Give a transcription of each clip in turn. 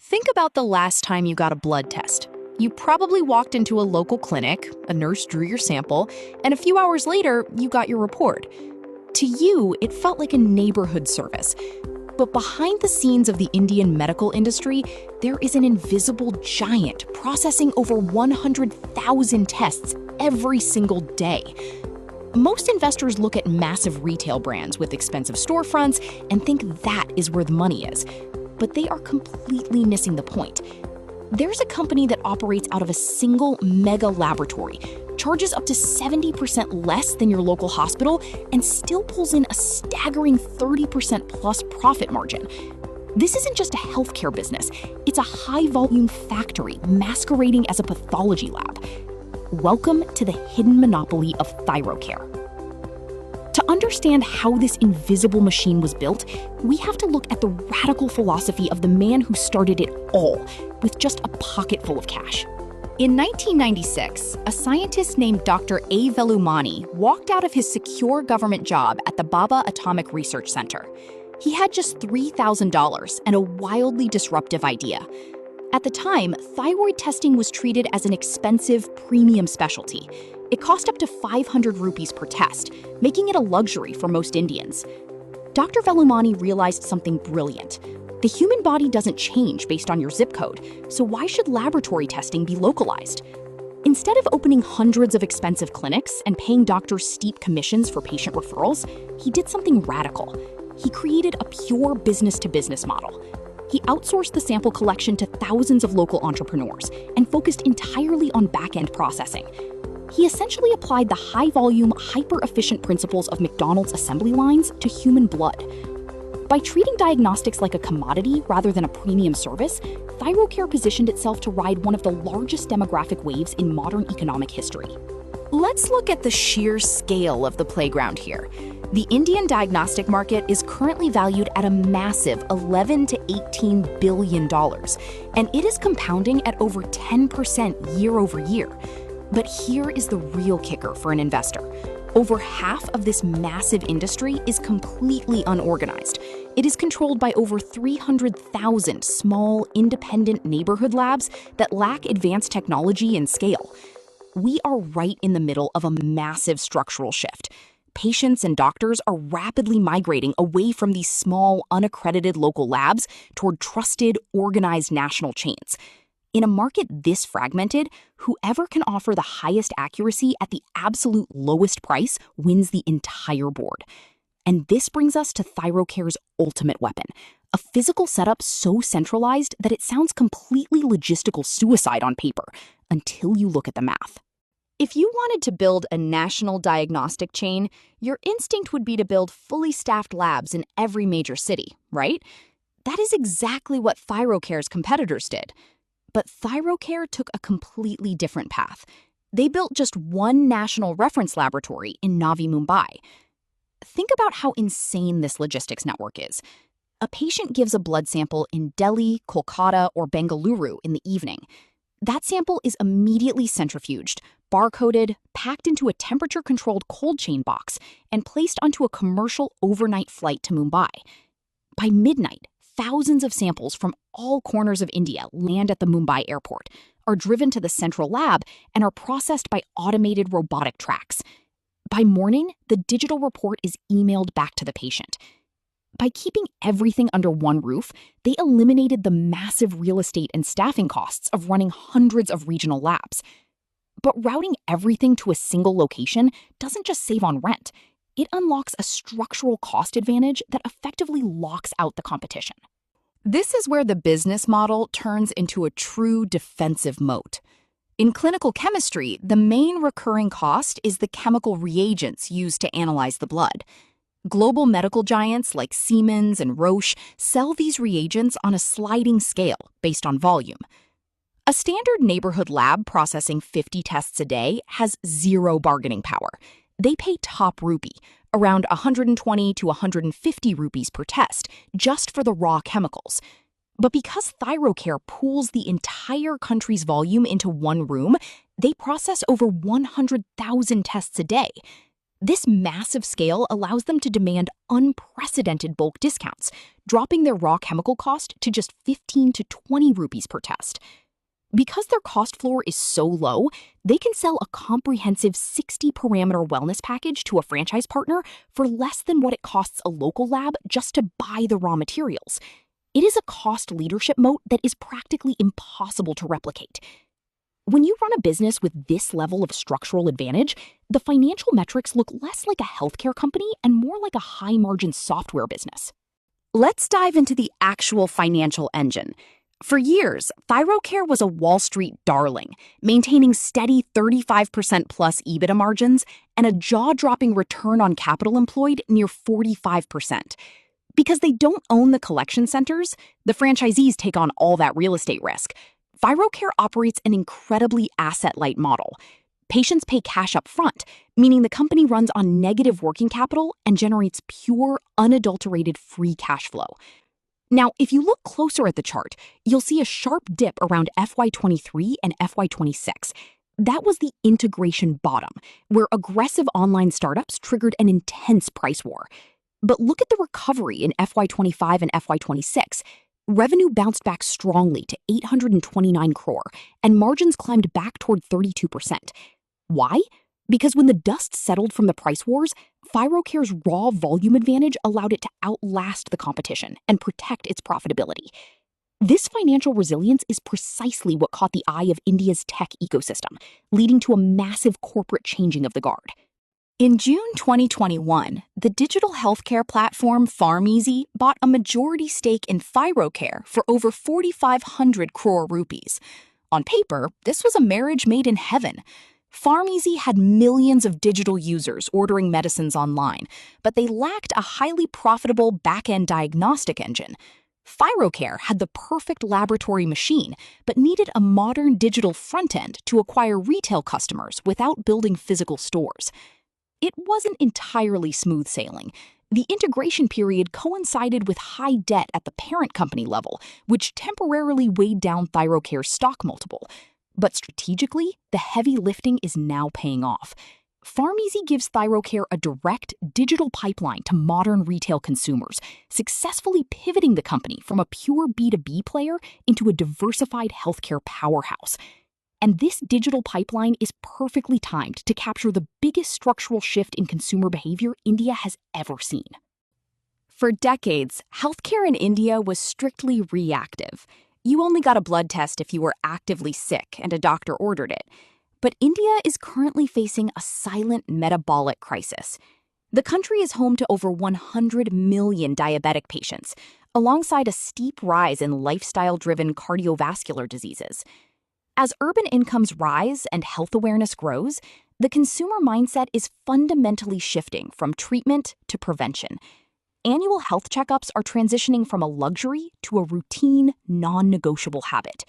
Think about the last time you got a blood test. You probably walked into a local clinic, a nurse drew your sample, and a few hours later, you got your report. To you, it felt like a neighborhood service. But behind the scenes of the Indian medical industry, there is an invisible giant processing over 100,000 tests every single day. Most investors look at massive retail brands with expensive storefronts and think that is where the money is. But they are completely missing the point. There's a company that operates out of a single mega laboratory, charges up to 70% less than your local hospital, and still pulls in a staggering 30% plus profit margin. This isn't just a healthcare business, it's a high-volume factory masquerading as a pathology lab. Welcome to the hidden monopoly of Thyrocare. To understand how this invisible machine was built, we have to look at the radical philosophy of the man who started it all, with just a pocket full of cash. In 1996, a scientist named Dr. A. Velumani walked out of his secure government job at the Bhabha Atomic Research Center. He had just $3,000 and a wildly disruptive idea. At the time, thyroid testing was treated as an expensive premium specialty. It cost up to 500 rupees per test, making it a luxury for most Indians. Dr. Velumani realized something brilliant. The human body doesn't change based on your zip code, so why should laboratory testing be localized? Instead of opening hundreds of expensive clinics and paying doctors steep commissions for patient referrals, he did something radical. He created a pure business-to-business model. He outsourced the sample collection to thousands of local entrepreneurs and focused entirely on back-end processing. He essentially applied the high-volume, hyper-efficient principles of McDonald's assembly lines to human blood. By treating diagnostics like a commodity rather than a premium service, Thyrocare positioned itself to ride one of the largest demographic waves in modern economic history. Let's look at the sheer scale of the playground here. The Indian diagnostic market is currently valued at a massive $11 to $18 billion, and it is compounding at over 10% year over year. But here is the real kicker for an investor. Over half of this massive industry is completely unorganized. It is controlled by over 300,000 small, independent neighborhood labs that lack advanced technology and scale. We are right in the middle of a massive structural shift. Patients and doctors are rapidly migrating away from these small, unaccredited local labs toward trusted, organized national chains. In a market this fragmented, whoever can offer the highest accuracy at the absolute lowest price wins the entire board. And this brings us to Thyrocare's ultimate weapon, a physical setup so centralized that it sounds completely logistical suicide on paper, until you look at the math. If you wanted to build a national diagnostic chain, your instinct would be to build fully staffed labs in every major city, right? That is exactly what Thyrocare's competitors did. But Thyrocare took a completely different path. They built just one national reference laboratory in Navi Mumbai. Think about how insane this logistics network is. A patient gives a blood sample in Delhi, Kolkata, or Bengaluru in the evening. That sample is immediately centrifuged, barcoded, packed into a temperature-controlled cold chain box, and placed onto a commercial overnight flight to Mumbai. By midnight, thousands of samples from all corners of India land at the Mumbai airport, are driven to the central lab, and are processed by automated robotic tracks. By morning, the digital report is emailed back to the patient. By keeping everything under one roof, they eliminated the massive real estate and staffing costs of running hundreds of regional labs. But routing everything to a single location doesn't just save on rent. It unlocks a structural cost advantage that effectively locks out the competition. This is where the business model turns into a true defensive moat. In clinical chemistry, the main recurring cost is the chemical reagents used to analyze the blood. Global medical giants like Siemens and Roche sell these reagents on a sliding scale based on volume. A standard neighborhood lab processing 50 tests a day has zero bargaining power. They pay top rupee, around 120 to 150 rupees per test, just for the raw chemicals. But because Thyrocare pools the entire country's volume into one room, they process over 100,000 tests a day. This massive scale allows them to demand unprecedented bulk discounts, dropping their raw chemical cost to just 15 to 20 rupees per test. Because their cost floor is so low, they can sell a comprehensive 60-parameter wellness package to a franchise partner for less than what it costs a local lab just to buy the raw materials. It is a cost leadership moat that is practically impossible to replicate. When you run a business with this level of structural advantage, the financial metrics look less like a healthcare company and more like a high-margin software business. Let's dive into the actual financial engine. For years, Thyrocare was a Wall Street darling, maintaining steady 35% plus EBITDA margins and a jaw-dropping return on capital employed near 45%. Because they don't own the collection centers, the franchisees take on all that real estate risk. Thyrocare operates an incredibly asset-light model. Patients pay cash up front, meaning the company runs on negative working capital and generates pure, unadulterated free cash flow. Now, if you look closer at the chart, you'll see a sharp dip around FY23 and FY26. That was the integration bottom, where aggressive online startups triggered an intense price war. But look at the recovery in FY25 and FY26. Revenue bounced back strongly to 829 crore, and margins climbed back toward 32%. Why? Because when the dust settled from the price wars, Thyrocare's raw volume advantage allowed it to outlast the competition and protect its profitability. This financial resilience is precisely what caught the eye of India's tech ecosystem, leading to a massive corporate changing of the guard. In June 2021, the digital healthcare platform PharmEasy bought a majority stake in Thyrocare for over 4,500 crore rupees. On paper, this was a marriage made in heaven. PharmEasy had millions of digital users ordering medicines online, but they lacked a highly profitable back-end diagnostic engine. Thyrocare had the perfect laboratory machine, but needed a modern digital front-end to acquire retail customers without building physical stores. It wasn't entirely smooth sailing. The integration period coincided with high debt at the parent company level, which temporarily weighed down Thyrocare's stock multiple. But strategically, the heavy lifting is now paying off. PharmEasy gives Thyrocare a direct digital pipeline to modern retail consumers, successfully pivoting the company from a pure B2B player into a diversified healthcare powerhouse. And this digital pipeline is perfectly timed to capture the biggest structural shift in consumer behavior India has ever seen. For decades, healthcare in India was strictly reactive. You only got a blood test if you were actively sick and a doctor ordered it. But India is currently facing a silent metabolic crisis. The country is home to over 100 million diabetic patients, alongside a steep rise in lifestyle-driven cardiovascular diseases. As urban incomes rise and health awareness grows, the consumer mindset is fundamentally shifting from treatment to prevention. Annual health checkups are transitioning from a luxury to a routine, non-negotiable habit.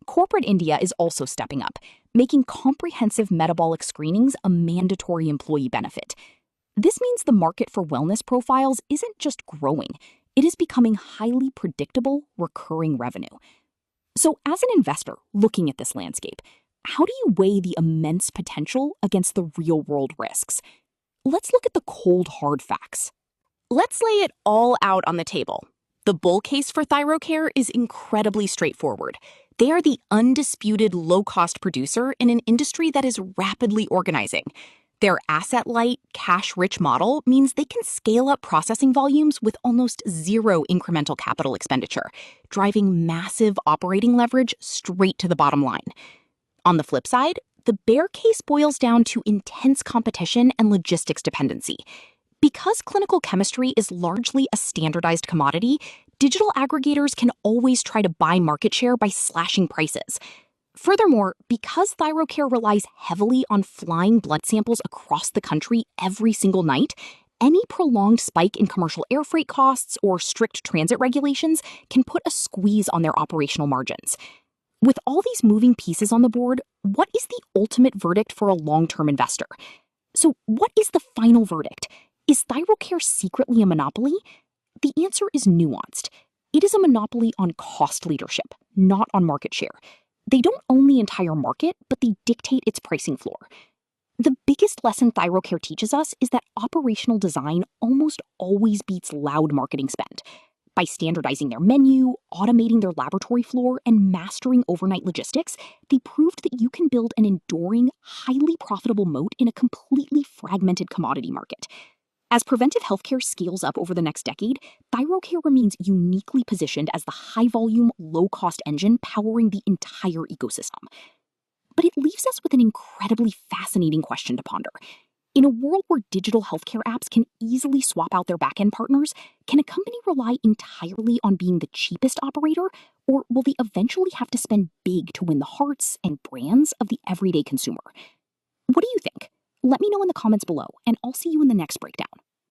Corporate India is also stepping up, making comprehensive metabolic screenings a mandatory employee benefit. This means the market for wellness profiles isn't just growing, it is becoming highly predictable, recurring revenue. So as an investor looking at this landscape, how do you weigh the immense potential against the real-world risks? Let's look at the cold, hard facts. Let's lay it all out on the table. The bull case for Thyrocare is incredibly straightforward. They are the undisputed low-cost producer in an industry that is rapidly organizing. Their asset-light, cash-rich model means they can scale up processing volumes with almost zero incremental capital expenditure, driving massive operating leverage straight to the bottom line. On the flip side, the bear case boils down to intense competition and logistics dependency. Because clinical chemistry is largely a standardized commodity, digital aggregators can always try to buy market share by slashing prices. Furthermore, because Thyrocare relies heavily on flying blood samples across the country every single night, any prolonged spike in commercial air freight costs or strict transit regulations can put a squeeze on their operational margins. With all these moving pieces on the board, what is the ultimate verdict for a long-term investor? So what is the final verdict? Is Thyrocare secretly a monopoly? The answer is nuanced. It is a monopoly on cost leadership, not on market share. They don't own the entire market, but they dictate its pricing floor. The biggest lesson Thyrocare teaches us is that operational design almost always beats loud marketing spend. By standardizing their menu, automating their laboratory floor, and mastering overnight logistics, they proved that you can build an enduring, highly profitable moat in a completely fragmented commodity market. As preventive healthcare scales up over the next decade, Thyrocare remains uniquely positioned as the high-volume, low-cost engine powering the entire ecosystem. But it leaves us with an incredibly fascinating question to ponder. In a world where digital healthcare apps can easily swap out their back-end partners, can a company rely entirely on being the cheapest operator, or will they eventually have to spend big to win the hearts and brands of the everyday consumer? What do you think? Let me know in the comments below, and I'll see you in the next breakdown.